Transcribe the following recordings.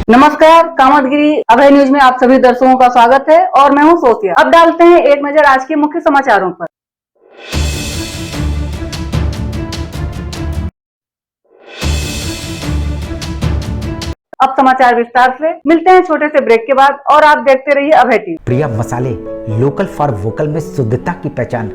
नमस्कार, कामतगिरी अभय न्यूज में आप सभी दर्शकों का स्वागत है और मैं हूं सोफिया। अब डालते हैं एक नजर आज के मुख्य समाचारों पर। अब समाचार विस्तार से। मिलते हैं छोटे से ब्रेक के बाद और आप देखते रहिए अभय टीवी। प्रिया मसाले, लोकल फॉर वोकल में शुद्धता की पहचान।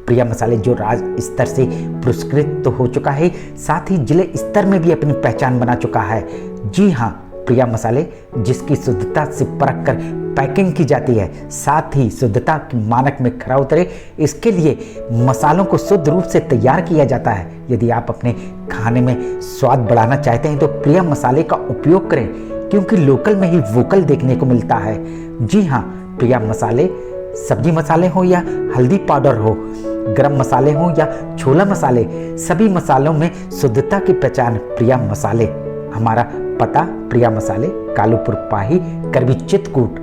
प्रिया मसाले जो राज्य स्तर से पुरस्कृत तो हो चुका है, साथ ही जिले स्तर में भी अपनी पहचान बना चुका है। जी हाँ, प्रिया मसाले जिसकी शुद्धता से परख कर पैकिंग की जाती है, साथ ही शुद्धता के मानक में खरा उतरे, इसके लिए मसालों को शुद्ध रूप से तैयार किया जाता है। यदि आप अपने खाने में स्वाद बढ़ाना चाहते हैं तो प्रिया मसाले का उपयोग करें, क्योंकि लोकल में ही वोकल देखने को मिलता है। जी हाँ, प्रिया मसाले सब्जी मसाले हो या हल्दी पाउडर हो, गरम मसाले हो या छोला मसाले, सभी मसालों में शुद्धता की पहचान प्रिया मसाले। हमारा पता प्रिया मसाले, Kalupur Pahi, Karwi Chitrakoot.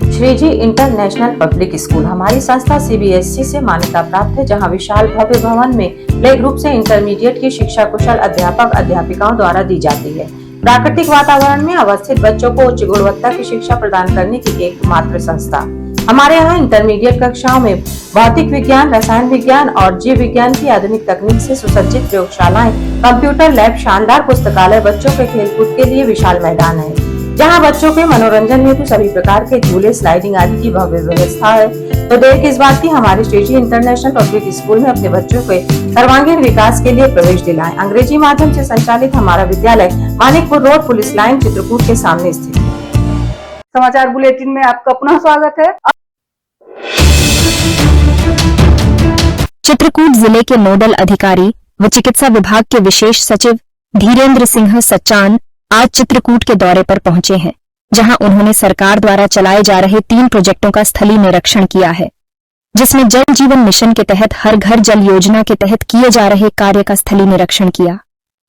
Shriji international public school हमारी संस्था सीबीएसई से मान्यता प्राप्त है, जहां विशाल भव्य भवन में प्ले ग्रुप से इंटरमीडिएट की शिक्षा कुशल अध्यापक अध्यापिकाओं द्वारा दी जाती है। प्राकृतिक वातावरण में अवस्थित बच्चों को उच्च गुणवत्ता की शिक्षा प्रदान करने की एकमात्र संस्था। हमारे यहाँ इंटरमीडिएट कक्षाओं में भौतिक विज्ञान, रसायन विज्ञान और जीव विज्ञान की आधुनिक तकनीक से सुसज्जित प्रयोगशालाएं, कंप्यूटर लैब, शानदार पुस्तकालय, बच्चों के खेलकूद के लिए विशाल मैदान है, जहां बच्चों के मनोरंजन हेतु सभी प्रकार के झूले, स्लाइडिंग आदि की भव्य व्यवस्था है। तो देर किस बात की, हमारे श्रीजी इंटरनेशनल पब्लिक स्कूल में अपने बच्चों के सर्वांगीण विकास के लिए प्रवेश दिलाएं। अंग्रेजी माध्यम से संचालित हमारा विद्यालय Manikpur road, police line, Chitrakoot के सामने स्थित है। समाचार बुलेटिन में आपका पुनः स्वागत है। चित्रकूट जिले के नोडल अधिकारी व चिकित्सा विभाग के विशेष सचिव धीरेन्द्र सिंह सच्चान आज चित्रकूट के दौरे पर पहुंचे हैं, जहां उन्होंने सरकार द्वारा चलाए जा रहे 3 प्रोजेक्टों का स्थलीय निरीक्षण किया है, जिसमें जल जीवन मिशन के तहत हर घर जल योजना के तहत किए जा रहे कार्य का स्थलीय निरीक्षण किया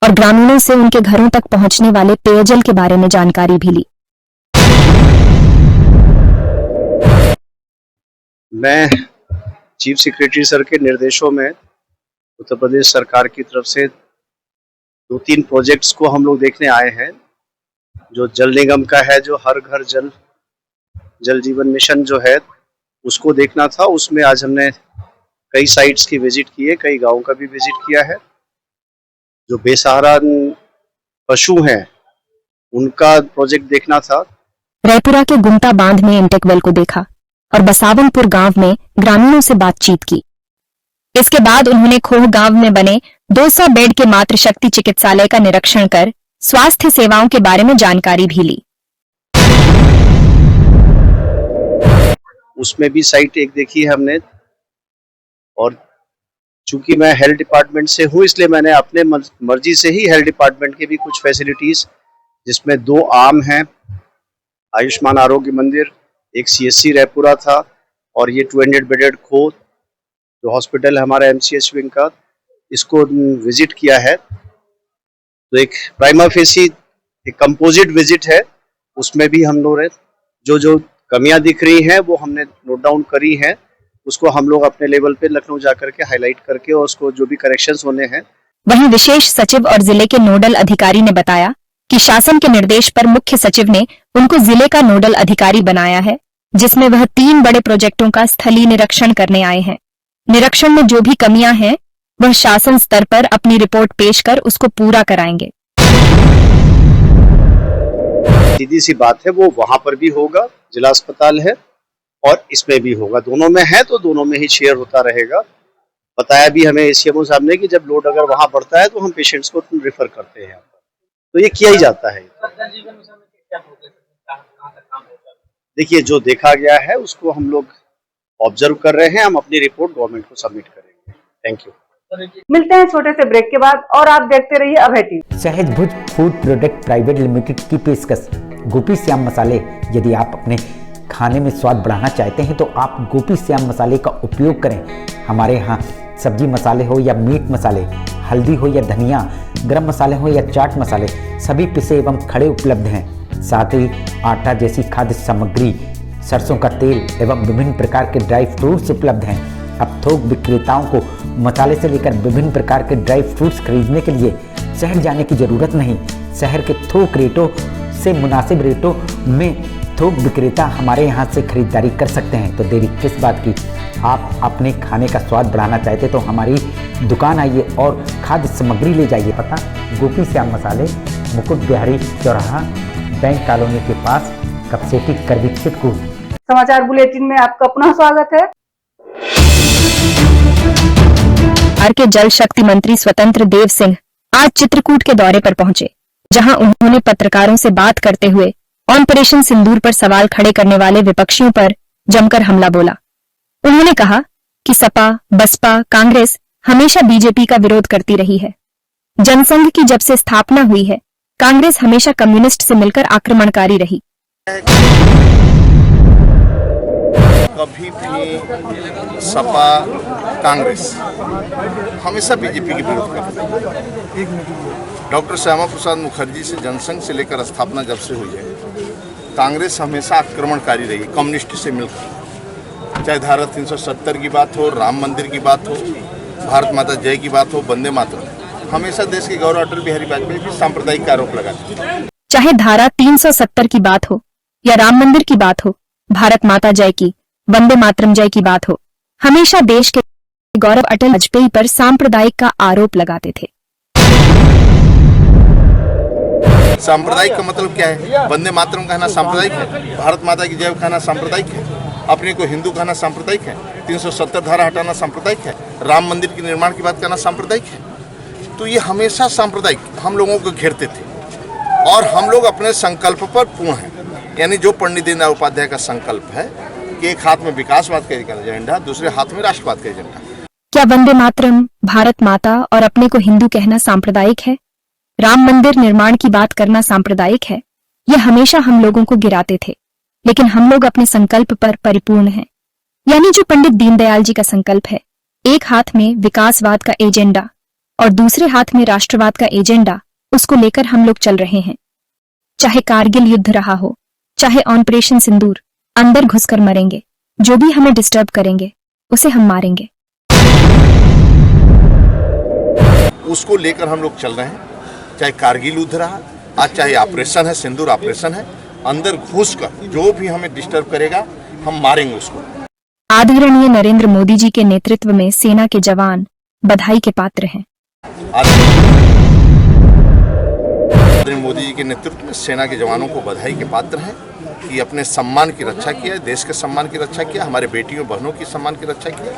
और ग्रामीणों से उनके घरों तक पहुंचने वाले पेयजल के बारे में जानकारी भी ली। मैं चीफ सेक्रेटरी सर के निर्देशों में उत्तर प्रदेश सरकार की तरफ से 2-3 प्रोजेक्ट्स को हम लोग देखने आए हैं। जो जल निगम का है, जो हर घर जल जीवन मिशन जो है उसको देखना था। उसमें आज हमने कई साइट्स की विजिट की है, कई गांवों का भी विजिट किया है। जो बेसहारा पशु हैं उनका प्रोजेक्ट देखना था। रायपुरा के गुमता बांध में इंटेक वेल को देखा और बसावनपुर गांव में ग्रामीणों से बातचीत की। इसके बाद उन्होंने खोह गांव में बने 200 बेड के मातृशक्ति चिकित्सालय का निरीक्षण कर स्वास्थ्य सेवाओं के बारे में जानकारी भी ली। उसमें भी साइट एक देखी है हमने, और चूंकि मैं हेल्थ डिपार्टमेंट से हूँ इसलिए मैंने अपने मर्जी से ही हेल्थ डिपार्टमेंट के भी कुछ फैसिलिटीज, जिसमें 2 आम हैं, आयुष्मान आरोग्य मंदिर, एक सीएससी रायपुरा था, और ये 200 बेडेड खोह जो हॉस्पिटल है हमारा एमसीएच विंग का, इसको विजिट किया है। तो एक प्राइमा फेसी एक कंपोजिट विजिट है, उसमें भी हम लोग जो कमियां दिख रही हैं वो हमने नोट डाउन करी हैं। उसको हम लोग अपने लेवल पे लखनऊ जाकर के हाईलाइट करके और उसको जो भी करेक्शंस होने हैं। वहीं विशेष सचिव और जिले के नोडल अधिकारी ने बताया कि शासन के निर्देश पर मुख्य सचिव ने उनको जिले का नोडल अधिकारी बनाया है, जिसमें वह 3 बड़े प्रोजेक्टों का स्थलीय निरीक्षण करने आए हैं। निरीक्षण में जो भी कमियां हैं वह शासन स्तर पर अपनी रिपोर्ट पेश कर उसको पूरा कराएंगे। सीधी सी बात है, वो वहां पर भी होगा, जिला अस्पताल है, और इसमें भी होगा। दोनों में है तो दोनों में ही शेयर होता रहेगा। बताया भी हमें एसीएमओ साहब ने कि जब लोड अगर वहां बढ़ता है तो हम पेशेंट्स को रेफर करते हैं, तो ये किया ही जाता है। देखिए, जो देखा गया है उसको हम लोग ऑब्जर्व कर रहे हैं, हम अपनी रिपोर्ट गवर्नमेंट को सबमिट करेंगे। Thank you. मिलते हैं छोटे से ब्रेक के बाद और आप देखते रहिए अभय टीवी। सहज भुज फूड प्रोडक्ट प्राइवेट लिमिटेड की पेशकश गोपी श्याम मसाले। यदि आप अपने खाने में स्वाद बढ़ाना चाहते हैं तो आप गोपी श्याम मसाले का उपयोग करें। हमारे यहाँ सब्जी मसाले हो या मीट मसाले, हल्दी हो या धनिया, गरम मसाले हो या चाट मसाले, सभी पिसे एवं खड़े उपलब्ध हैं। साथ ही आटा जैसी खाद्य सामग्री, सरसों का तेल एवं विभिन्न प्रकार के ड्राई फ्रूट्स उपलब्ध हैं। अब थोक विक्रेताओं को मसाले से लेकर विभिन्न प्रकार के ड्राई फ्रूट्स खरीदने के लिए शहर जाने की जरूरत नहीं। शहर के थोक रेटों से मुनासिब रेटों में थोक विक्रेता हमारे यहाँ से खरीदारी कर सकते हैं। तो देरी किस बात की, आप अपने खाने का स्वाद बढ़ाना चाहते तो हमारी दुकान आइए और खाद्य सामग्री ले जाइए। पता गोपी श्याम मसाले, मुकुट बिहारी चौराहा, बैंक कॉलोनी के पास, कपसेटी करवी चित्रकूट। समाचार बुलेटिन में आपका पुनः स्वागत है। बिहार के जल शक्ति मंत्री स्वतंत्र देव सिंह आज चित्रकूट के दौरे पर पहुंचे, जहां उन्होंने पत्रकारों से बात करते हुए ऑपरेशन सिंदूर पर सवाल खड़े करने वाले विपक्षियों पर जमकर हमला बोला। उन्होंने कहा कि सपा, बसपा, कांग्रेस हमेशा बीजेपी का विरोध करती रही है। जनसंघ की जब से स्थापना हुई है, कांग्रेस हमेशा कम्युनिस्ट से मिलकर आक्रमणकारी रही। कभी भी सपा, कांग्रेस हमेशा बीजेपी के विरोध करती है। डॉक्टर श्यामा प्रसाद मुखर्जी से जनसंघ से लेकर स्थापना जब से हुई है, कांग्रेस हमेशा आक्रमणकारी रही, कम्युनिस्ट से मिलकर। चाहे धारा 370 की बात हो, राम मंदिर की बात हो, भारत माता जय की बात हो, वंदे मातरम, हमेशा देश के गौरव अटल बिहारी वाजपेयी भी सांप्रदायिक का आरोप लगाते थे। चाहे धारा 370 की बात हो या राम मंदिर की बात हो, भारत माता जय की, वंदे मातरम जय की बात हो, हमेशा देश के गौरव अटल वाजपेयी पर सांप्रदायिक का आरोप लगाते थे। सांप्रदायिक का मतलब क्या है? वंदे मातरम कहना सांप्रदायिक है, भारत माता की जय कहना सांप्रदायिक है, अपने को हिंदू कहना सांप्रदायिक है, 370 धारा हटाना सांप्रदायिक है, राम मंदिर के निर्माण की बात करना सांप्रदायिक है। तो ये हमेशा सांप्रदायिक हम लोगों को घेरते थे और हम लोग अपने संकल्प पर पूर्ण हैं। यानी जो पंडित दीनदयाल उपाध्याय का संकल्प है कि एक हाथ में विकासवाद का एजेंडा, दूसरे हाथ में राष्ट्रवाद का एजेंडा। क्या वंदे मातरम, भारत माता और अपने को हिंदू कहना सांप्रदायिक है? राम मंदिर निर्माण की बात करना सांप्रदायिक है? ये हमेशा हम लोगों को गिराते थे, लेकिन हम लोग अपने संकल्प पर परिपूर्ण हैं। यानी जो पंडित दीनदयाल जी का संकल्प है, एक हाथ में विकासवाद का एजेंडा और दूसरे हाथ में राष्ट्रवाद का एजेंडा, उसको लेकर हम लोग चल रहे हैं। चाहे कारगिल युद्ध रहा हो, चाहे ऑपरेशन सिंदूर, अंदर घुसकर मरेंगे, जो भी हमें डिस्टर्ब करेंगे उसे हम मारेंगे। उसको लेकर हम लोग चल रहे हैं। चाहे कारगिल युद्ध रहा, आज चाहे ऑपरेशन है, सिंदूर ऑपरेशन है, अंदर घुसकर जो भी हमें डिस्टर्ब करेगा हम मारेंगे उसको। आदरणीय नरेंद्र मोदी जी के नेतृत्व में सेना के जवान बधाई के पात्र हैं। नरेंद्र मोदी जी के नेतृत्व में सेना के जवानों को बधाई के पात्र हैं कि अपने सम्मान की रक्षा किया, देश के सम्मान की रक्षा किया, हमारे बेटियों बहनों की सम्मान की रक्षा किया।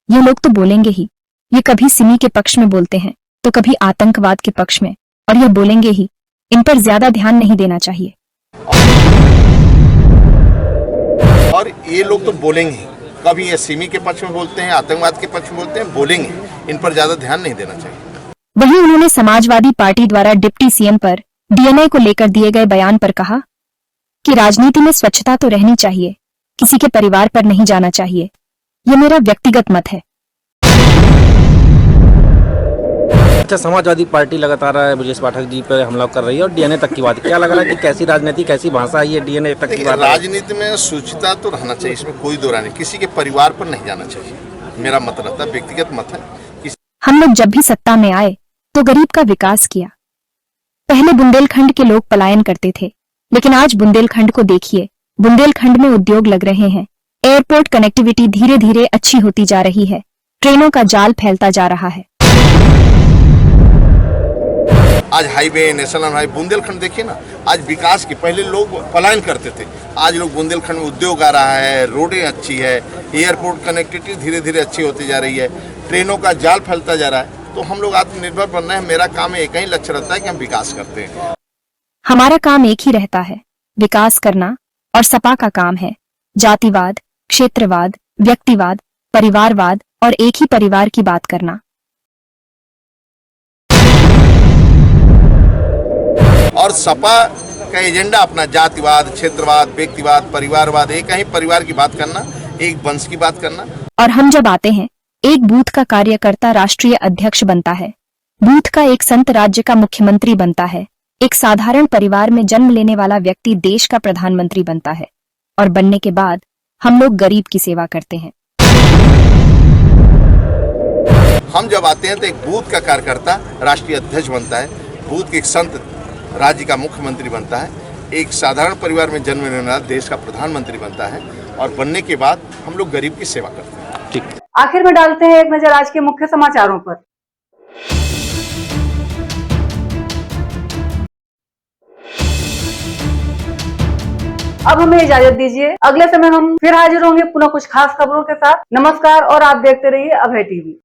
ये लोग तो बोलेंगे ही, ये कभी सिमी के पक्ष में बोलते हैं तो कभी आतंकवाद के पक्ष में, और ये बोलेंगे ही। इन पर ज्यादा ध्यान नहीं देना चाहिए। और ये लोग तो बोलेंगे ही, कभी ये सिमी के पक्ष में बोलते हैं, आतंकवाद के पक्ष में बोलते हैं, बोलेंगे। इन पर ज्यादा ध्यान नहीं देना चाहिए। वहीं उन्होंने समाजवादी पार्टी द्वारा डिप्टी सीएम पर डीएनए को लेकर दिए गए बयान पर कहा कि राजनीति में स्वच्छता तो रहनी चाहिए, किसी के परिवार पर नहीं जाना चाहिए। ये मेरा व्यक्तिगत मत है। अच्छा, समाजवादी पार्टी लगातार ब्रजेश पाठक जी पर हमला कर रही है और डीएनए तक की बात, क्या लग रहा है कि कैसी राजनीति, कैसी भाषा है ये डीएनए तक की बात? राजनीति में सूचिता तो रहना चाहिए, इसमें कोई दो राय नहीं। किसी के परिवार पर नहीं जाना चाहिए, मेरा मत रहता है, व्यक्तिगत मत है। हम लोग जब भी सत्ता में आए तो गरीब का विकास किया। पहले बुंदेलखंड के लोग पलायन करते थे, लेकिन आज बुंदेलखंड को देखिए, बुंदेलखंड में उद्योग लग रहे हैं, एयरपोर्ट कनेक्टिविटी धीरे धीरे अच्छी होती जा रही है, ट्रेनों का जाल फैलता जा रहा है। आज हाईवे, नेशनल हाईवे, बुंदेलखंड देखिए ना, आज विकास की, पहले लोग पलायन करते थे, आज लोग बुंदेलखंड में उद्योग आ रहा है, रोडें अच्छी है, एयरपोर्ट कनेक्टिविटी धीरे धीरे अच्छी होती जा रही है, ट्रेनों का जाल फैलता जा रहा है। तो हम लोग आत्मनिर्भर बनना है। मेरा काम एक ही लक्ष्य रहता है कि हम विकास करते हैं। हमारा काम एक ही रहता है, विकास करना, और सपा का काम है जातिवाद, क्षेत्रवाद, व्यक्तिवाद, परिवारवाद और एक ही परिवार की बात करना। और सपा का एजेंडा अपना जातिवाद, क्षेत्रवाद, व्यक्तिवाद, परिवारवाद, एक ही परिवार की बात करना, एक वंश की बात करना। और हम जब आते हैं, एक बूथ का कार्यकर्ता राष्ट्रीय अध्यक्ष बनता है, बूथ का एक संत राज्य का मुख्यमंत्री बनता है, एक साधारण परिवार में जन्म लेने वाला व्यक्ति देश का प्रधानमंत्री बनता है, और बनने के बाद हम लोग गरीब की सेवा करते हैं। हम जब आते हैं तो एक बूथ का कार्यकर्ता राष्ट्रीय अध्यक्ष बनता है, बूथ के एक संत राज्य का मुख्यमंत्री बनता है, एक साधारण परिवार में जन्म लेने वाला देश का प्रधानमंत्री बनता है और बनने के बाद हम लोग गरीब की सेवा करते हैं। ठीक। आखिर में डालते हैं एक नजर आज के मुख्य समाचारों पर। अब हमें इजाजत दीजिए, अगले समय हम फिर हाजिर होंगे पुनः कुछ खास खबरों के साथ। नमस्कार और आप देखते रहिए अभय टीवी।